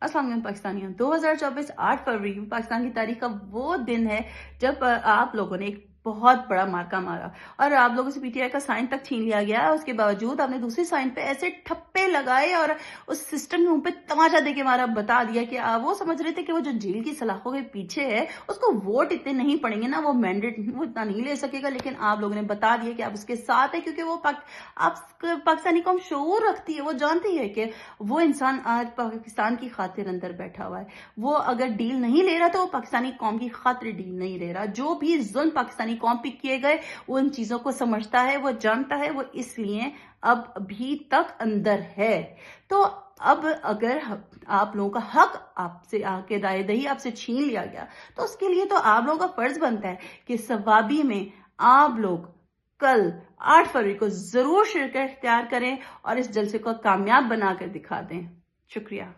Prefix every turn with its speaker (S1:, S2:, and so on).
S1: अस्सलाम वालेकुम पाकिस्तानियों। 2024 8 फरवरी पाकिस्तान की तारीख का वो दिन है जब आप लोगों ने एक बहुत बड़ा मार्का मारा और आप लोगों से पीटीआई का साइन तक छीन लिया गया। उसके बावजूद आपने दूसरी साइन पे ऐसे ठप्पे लगाए और उस सिस्टम के मुंह पे तमाचा देके मारा, बता दिया कि वो समझ रहे थे कि वो जो जेल की सलाखों के पीछे है उसको वोट इतने नहीं पड़ेंगे ना, वो मैंडेट वो इतना नहीं ले सकेगा। लेकिन आप लोगों ने बता दिया कि आप उसके साथ है, क्योंकि वो आप पाकिस्तानी कौम शऊर रखती है, वो जानती है कि वो इंसान आज पाकिस्तान की खातिर अंदर बैठा हुआ है। वो अगर डील नहीं ले रहा तो वो पाकिस्तानी कौम की खातिर डील नहीं ले रहा। जो भी जुल्म पाकिस्तानी कौम पे किए गए वो इन चीजों को समझता है, वो जानता है, वो इसलिए अब अभी तक अंदर है। तो अब अगर आप लोगों का हक आपसे आके दायदही आपसे छीन लिया गया तो उसके लिए तो आप लोगों का फर्ज बनता है कि सवाबी में आप लोग कल 8 फरवरी को जरूर शिरकत इख्तियार करें और इस जलसे को कामयाब बनाकर दिखा दें। शुक्रिया।